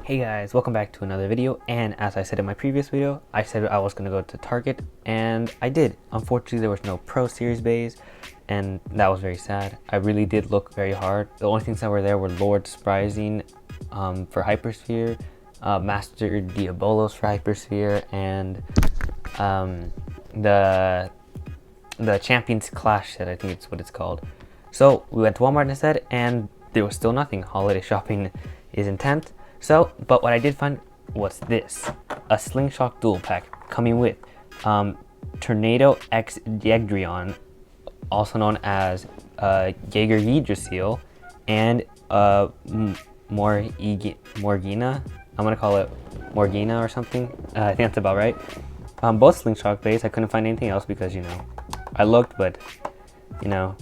Hey guys, welcome back to another video, and as I said in my previous video, I said I was going to go to Target, and I did. Unfortunately, there was no Pro Series bays, and that was very sad. I really did look very hard. The only things that were there were Lord Spryzine for Hypersphere, Master Diabolos for Hypersphere, and the Champions Clash set, I think it's what it's called. So we went to Walmart instead, and there was still nothing. Holiday shopping is intense. So, but what I did find was this, a Slingshock dual pack coming with Tornado X Yegdrion, also known as Yggdrasil, and Morigna. I'm gonna call it Morigna or something. I think that's about right. Both Slingshock based. I couldn't find anything else because, you know, I looked, but, you know,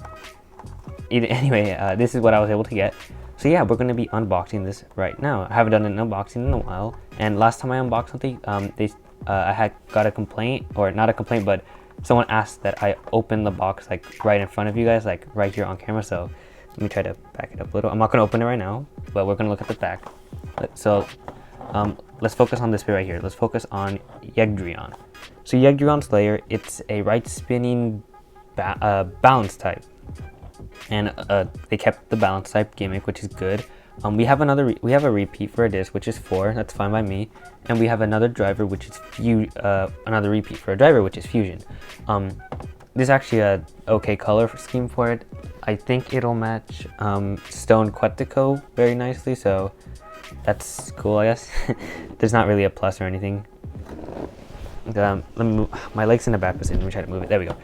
anyway, this is what I was able to get. So yeah, we're going to be unboxing this right now. I haven't done an unboxing in a while, and last time I unboxed something, I had got a complaint, or not a complaint, but someone asked that I open the box like right in front of you guys, like right here on camera. So let me try to back it up a little. I'm not going to open it right now, but we're going to look at the back. So let's focus on this bit right here. Let's focus on Yegdrion. So Yegdrion's layer, it's a right spinning balance type. And they kept the balance type gimmick, which is good. We have a repeat for a disc, which is 4. That's fine by me. And we have another driver, which is another repeat for a driver, which is Fusion. This is actually a okay color scheme for it. I think it'll match Stone Quetico very nicely, so that's cool, I guess. There's not really a plus or anything. Let me move my legs in the back position. Let me try to move it. There we go.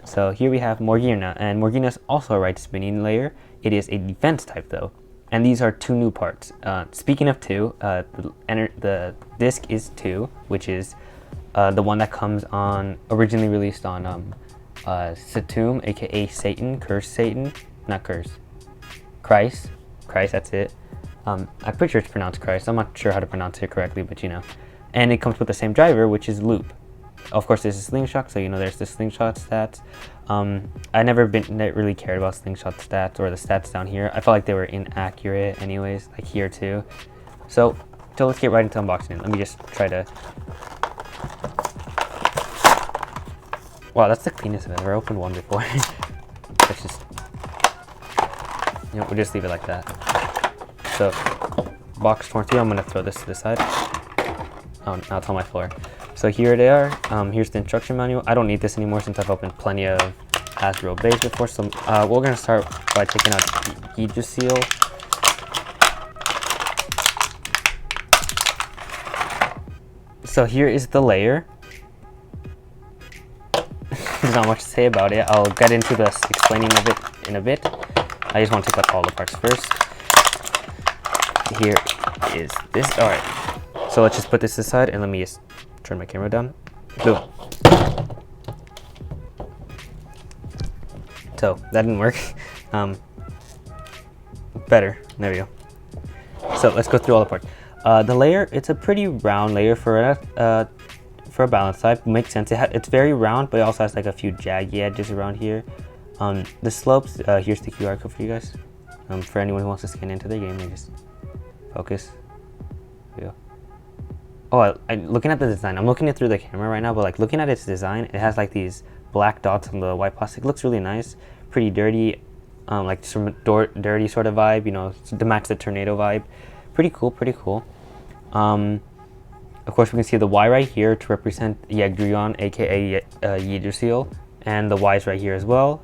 So here we have Morigna, and Morigna is also a right spinning layer. It is a defense type though, and these are 2 new parts. Speaking of 2, the disc is 2, which is the one that comes on, originally released on Satum, aka Satan, Curse Satan, not Curse, Christ, that's it. I'm pretty sure it's pronounced Christ. I'm not sure how to pronounce it correctly, but you know. And it comes with the same driver, which is Loop. Of course, this is Slingshot, so you know there's the Slingshot stats. I never really cared about Slingshot stats or the stats down here. I felt like they were inaccurate anyways, like here too. So let's get right into unboxing. Let me just try to... Wow, that's the cleanest I've ever opened one before. Let's just... You know, we'll just leave it like that. So, box torn through, I'm going to throw this to the side. Oh, now it's on my floor. So here they are. Here's the instruction manual. I don't need this anymore since I've opened plenty of Hasbro bays before. So we're gonna start by taking out Yggdrasil. So here is the layer. There's not much to say about it. I'll get into the explaining of it in a bit. I just want to take out all the parts first. Here is this. All right. So let's just put this aside, and let me just turn my camera down. Boom. So that didn't work. Better. There we go. So let's go through all the parts. The layer, it's a pretty round layer for a balance type. Makes sense. It's very round, but it also has like a few jaggy edges around here. The slopes. Here's the QR code for you guys. For anyone who wants to scan into the game, and just focus. There we go. Oh, looking at the design, I'm looking it through the camera right now, but like looking at its design, it has like these black dots on the white plastic. It looks really nice, pretty dirty, like some dirty sort of vibe, you know, to match the tornado vibe. Pretty cool, pretty cool. Of course, we can see the Y right here to represent Yegdrion, aka Yggdrasil, and the Y's right here as well.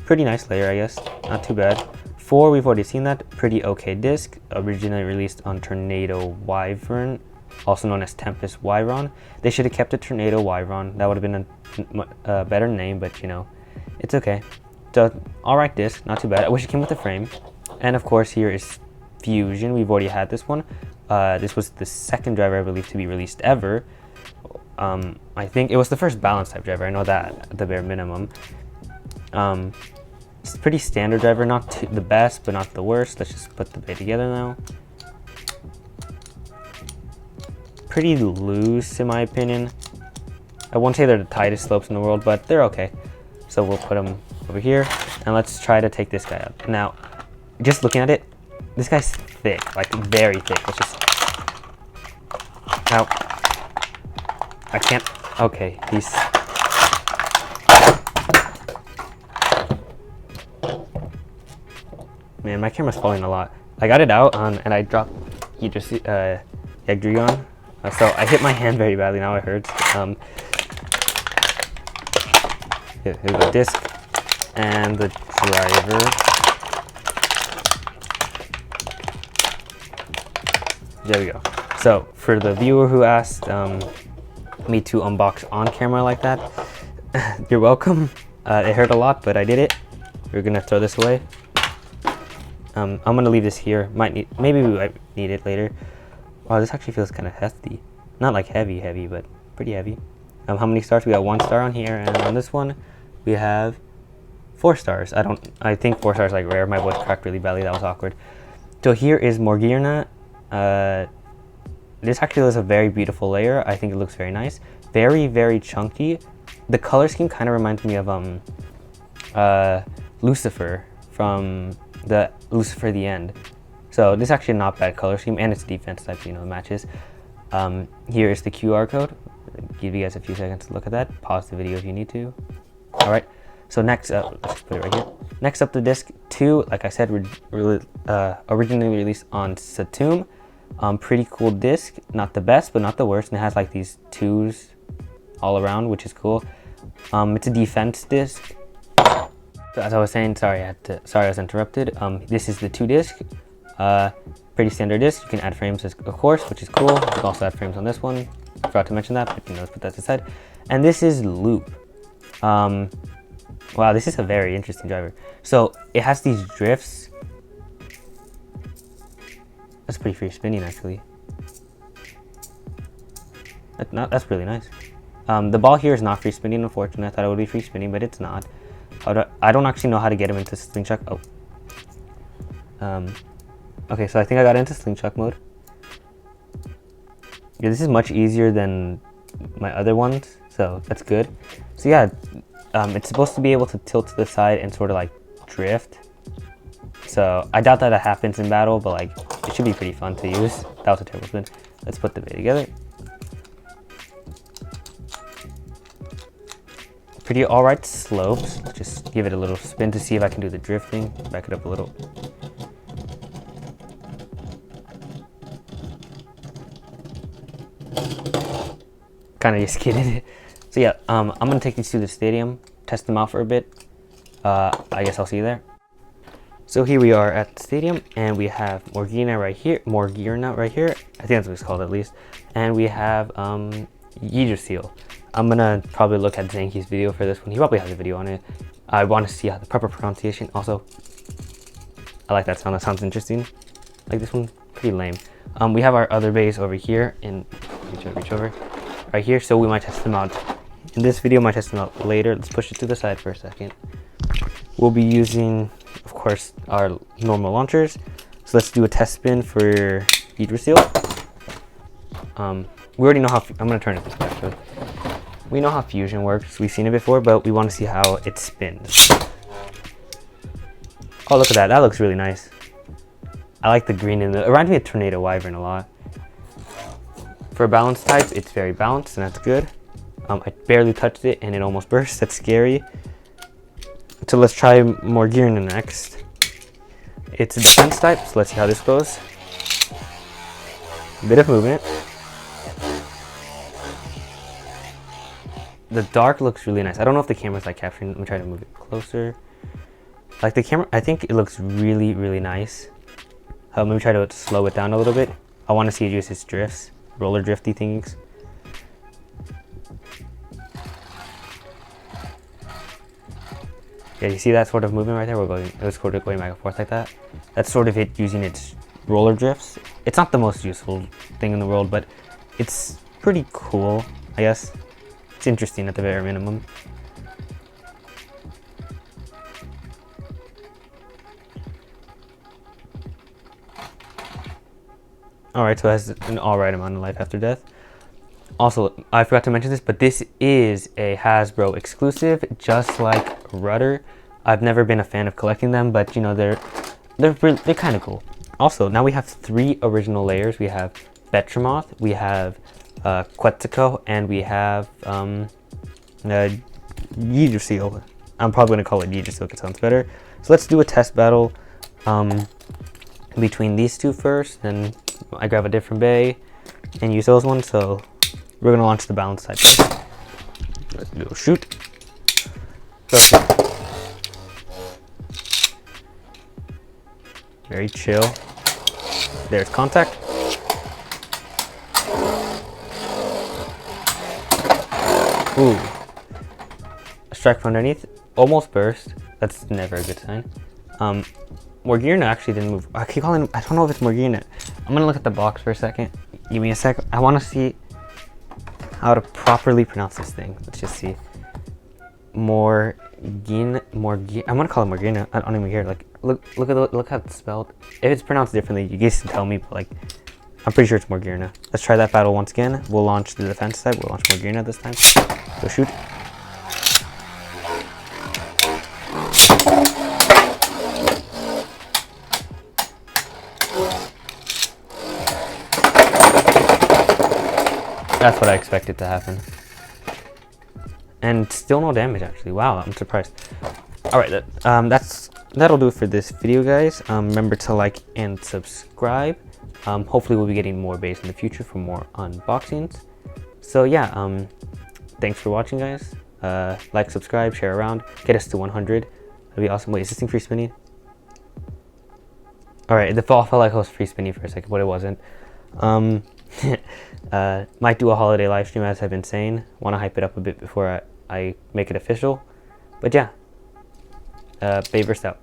Pretty nice layer, I guess, not too bad. 4, we've already seen that. Pretty okay disc, originally released on Tornado Wyvern, also known as Tempest Wyron. They should have kept it Tornado Wyron. That would have been a better name, but you know, it's okay. So, alright disc, not too bad. I wish it came with a frame. And of course, here is Fusion. We've already had this one. This was the 2nd driver, I believe, to be released ever. I think it was the first balance type driver. I know that at the bare minimum. It's a pretty standard driver, not the best, but not the worst. Let's just put the bay together now. Pretty loose in my opinion. I won't say they're the tightest slopes in the world, but they're okay. So we'll put them over here, and let's try to take this guy out. Now, just looking at it, this guy's thick, like very thick. Let's just. Now, I can't. Okay, he's. Man, my camera's falling a lot. I got it out and I dropped Yegdrion. So I hit my hand very badly. Now it hurts. Here's the disc and the driver. There we go. So for the viewer who asked me to unbox on camera like that, you're welcome. It hurt a lot, but I did it. We're gonna throw this away. I'm gonna leave this here. Maybe we might need it later. Wow, this actually feels kind of hefty. Not like heavy, but pretty heavy. How many stars? We got 1 star on here, and on this one, we have 4 stars. I think 4 stars like rare. My voice cracked really badly. That was awkward. So here is Morigna. This actually is a very beautiful layer. I think it looks very nice. Very, very chunky. The color scheme kind of reminds me of Lucifer from the Lucifer the End. So this is actually not bad color scheme, and it's defense type, it matches. Here is the QR code. I'll give you guys a few seconds to look at that. Pause the video if you need to. All right. So next up, let's just put it right here. Next up, the disc 2. Like I said, originally released on Satum. Pretty cool disc. Not the best, but not the worst. And it has like these 2s all around, which is cool. It's a defense disc. So as I was saying, sorry I was interrupted. This is the 2 disc. Pretty standard disc. You can add frames, of course, which is cool. You can also add frames on this one. Forgot to mention that, but let's put that aside. And this is loop. Wow, this is a very interesting driver. So it has these drifts. That's pretty free spinning, actually. That's really nice. The ball here is not free spinning, unfortunately. I thought it would be free spinning, but it's not. I don't actually know how to get him into slingshock. Oh. Okay, so I think I got into slingshock mode. Yeah, this is much easier than my other ones, so that's good. So yeah, it's supposed to be able to tilt to the side and sort of like drift. So I doubt that happens in battle, but like it should be pretty fun to use. That was a terrible spin. Let's put the bait together. Pretty alright slopes. Let's just give it a little spin to see if I can do the drifting. Back it up a little. Kind of just kidding. So yeah, I'm gonna take these to the stadium, test them out for a bit. I guess I'll see you there. So here we are at the stadium, and we have Morigna right here. I think that's what it's called at least. And we have Yegdrion. I'm gonna probably look at Zanky's video for this one. He probably has a video on it. I want to see how the proper pronunciation. Also, I like that sound. That sounds interesting. Like this one, pretty lame. We have our other base over here, and reach over. Right here, so we might test them out in this video, might test them out later. Let's push it to the side for a second. We'll be using, of course, our normal launchers. So let's do a test spin for Yggdrasil. We already know how, I'm gonna turn it this way actually. We know how fusion works, we've seen it before, but we want to see how it spins. Oh, look at that, that looks really nice. I like the green in it reminds me of Tornado Wyvern a lot. For balanced types, it's very balanced, and that's good. I barely touched it, and it almost burst. That's scary. So let's try Morigna next. It's a defense type, so let's see how this goes. A bit of movement. The dark looks really nice. I don't know if the camera's like capturing. Let me try to move it closer. Like the camera, I think it looks really, really nice. Let me try to slow it down a little bit. I want to see it use its drifts. Roller drifty things. Yeah, you see that sort of movement right there? It was sort of going back and forth like that. That's sort of it using its roller drifts. It's not the most useful thing in the world, but it's pretty cool, I guess. It's interesting at the very minimum. Alright, so it has an alright amount of life after death. Also, I forgot to mention this, but this is a Hasbro exclusive, just like Rudder. I've never been a fan of collecting them, but you know, they're kind of cool. Also, now we have 3 original layers. We have Betramoth, we have Quetzalcoatl, and we have Yggdrasil. I'm probably going to call it Yggdrasil because it sounds better. So let's do a test battle between these 2 first. Then I grab a different bay and use those ones. So we're going to launch the balance side first. Let's do a shoot. Perfect. Very chill. There's contact. Ooh. A strike from underneath. Almost burst. That's never a good sign. Morigna actually didn't move. I keep calling. I don't know if it's Morigna. I'm gonna look at the box for a second. Give me a sec. I want to see how to properly pronounce this thing. Let's just see. Morigna. I'm gonna call it Morigna. I don't even care. Like, look how it's spelled. If it's pronounced differently, you guys can tell me. But like, I'm pretty sure it's Morigna. Let's try that battle once again. We'll launch the defense side. We'll launch Morigna this time. Go shoot. That's what I expected to happen. And still no damage actually. Wow, I'm surprised. Alright, that'll do it for this video, guys. Remember to like and subscribe. Hopefully we'll be getting more bays in the future for more unboxings. So yeah, thanks for watching, guys. Like, subscribe, share around. Get us to 100. That'd be awesome. Wait, is this thing free spinning? Alright, the fall felt like I was free spinning for a second, but it wasn't. Might do a holiday live stream, as I've been saying. Want to hype it up a bit before I make it official. But yeah, Bay burst out.